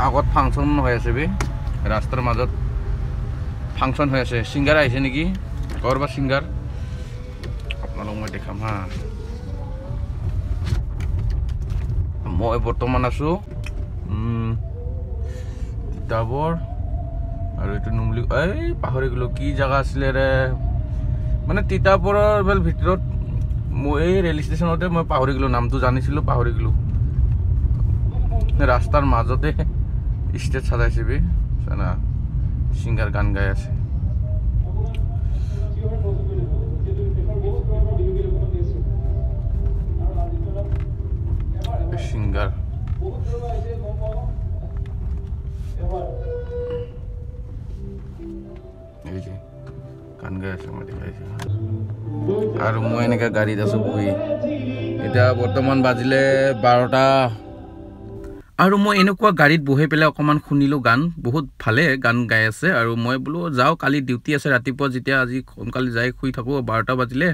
আগত ফাংচন হৈ আছে বে ৰাস্তাৰ মাজত ফাংচন হৈ আছে সিঙ্গাৰ আহিছে নেকি কৰবা সিঙ্গাৰ আপোনালোক মই দেখাম হা মই বৰ্তমান আছো তিতাবৰ আৰু এটো নুমলি এই পাহৰি গলো কি জায়গা আছিল ৰে মানে তিতাবৰৰ বেল ভিতৰত মই এই ৰেল ষ্টেচনতে মই পাহৰি গলো নামটো জানিছিলো পাহৰি গলো ৰাস্তাৰ মাজতে স্টেজ সাজাইছে বে জানা সিঙ্গাৰ গান গাই আছে সিঙ্গাৰ এই যে গান গাই আছে মই দেখাইছো আৰু মই এনেকা গাড়ীত আছো বহি এটা বৰ্তমান বাজিলে 12টা আৰু মই এনেকুৱা গাড়ীত বহি পেলাই অকমান শুনিলো গান বহুত ভালে গান গাই আছে আৰু মই বলো যাও কালি ডিউটি আছে ৰাতিপুৱা যেতিয়া আজি সোনকালে যাই শুই থাকো 12টা বাজিলে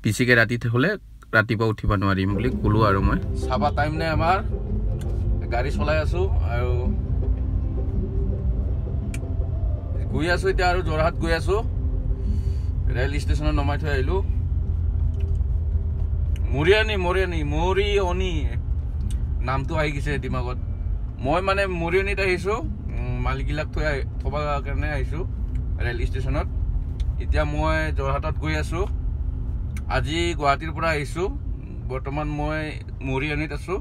পিছিকে ৰাতি হলে ৰাতিপুৱা উঠিব নোৱাৰিম বুলি কলো আৰু মই সাবা টাইম নাই আমাৰ গাড়ী চলাই আছো আৰু গৈ আছো এতিয়া আৰু জৰহাট গৈ আছো ৰেল ষ্টেচনত নমাই থৈ আহিলো মৰিয়নি নামটো আহি গৈছে দিমাগত মই মানে মৰিয়নিত আহিছো মালিকগিলাক থবা কাৰণে আহিছো ৰেল ষ্টেচনত এতিয়া মই জৰহাটত গৈ আছো আজি গুৱাহাটীৰ পৰা আহিছো বৰ্তমান মই মৰিয়নিত আছো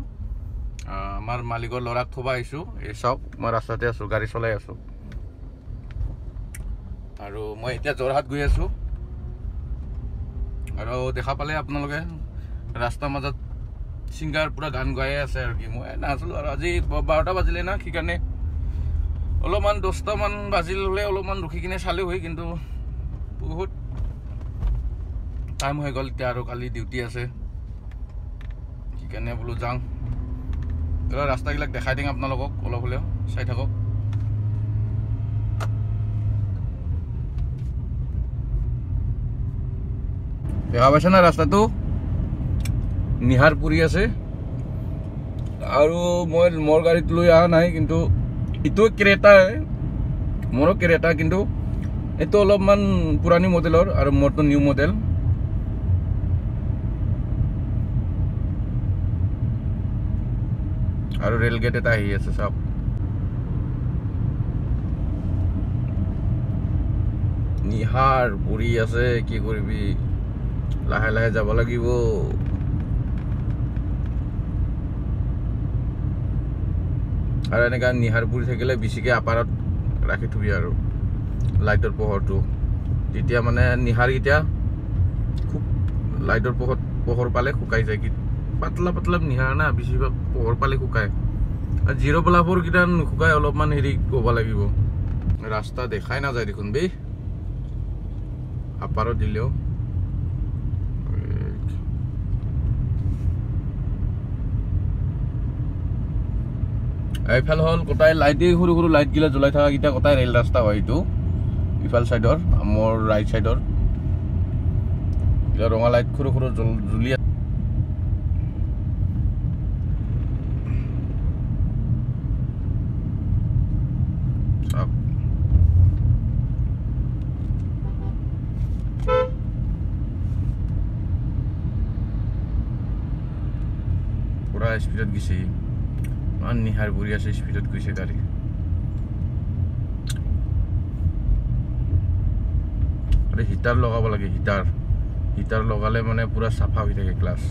আমাৰ মালিকৰ লৰাক থবা আহিছো এই সব মই ৰাস্তাতে আছো গাড়ী চলাই আছো আৰু মই এতিয়া জৰহাট গৈ আছো আৰু দেখা পালে আপোনালোকে ৰাস্তাৰ মাজত সিঙ্গাৰ পুৰা গান গাই আছে আৰু কি মই নাচলো আৰু আজি 12টা বাজিলে না কি কাৰণে অলপমান 10টা মান বাজিল হলে অলপমান ৰখি কিনে চালে হয় কিন্তু বহুত টাইম হৈ গল এতিয়া আৰু কালি ডিউটি আছে কি কাৰণে বলো যাওঁ ৰাস্তাবিলাক দেখাই দিম আপোনালোকক অলপ হলেও চাই থাকক দেখা পাইছে না ৰাস্তাটো নিহাৰপুৰি আছে আৰু মই মোৰ গাড়ীত লৈ আহা নাই কিন্তু ইটো ক্ৰেটা মোৰো ক্ৰেটা কিন্তু এটো অলপমান পুৰানি মডেলৰ আৰু মোৰটো নিউ মডেল আৰু ৰেল গেট এটা আহি আছে সব নিহাৰপুৰি আছে কি কৰিবি লাহে লাহে যাব লাগিব আৰু এনেকা নিহাৰপুৰি থাকিলে বেছিকে আপাৰত ৰাখি থবি আৰু লাইটৰ পোহৰটো তেতিয়া মানে নিহাৰ গিটা খুব লাইটৰ পোহৰ পালে শুকাই যায় কি পাতলা পাতলা নিহাৰ না বেছিভাগ পোহৰ পালে শুকায় আৰু জিৰ' বলাফৰ গিটা নুশুকাই অলপমান হেৰি ক'ব লাগিব ৰাস্তা দেখাই নাযায় দেখোন বে আপাৰত দিলেও এইফাল হল কোটাই লাইটে সৰু সৰু লাইট গিলা জ্বলাই থকা গিটা কোটাই ৰেল ৰাস্তা হয় এইটো ইফাল সাইডৰ মোৰ ৰাইট সাইডৰ এটা ৰঙা লাইট সৰু সৰু জ্বলি পুৰা স্পীডত গৈছে নিহাৰপুৰি আছে স্পীডত গৈছে গাড়ী হিটাৰ লগাব লাগে হিটাৰ লগালে মানে পুৰা চাফা হৈ থাকে ক্লাছ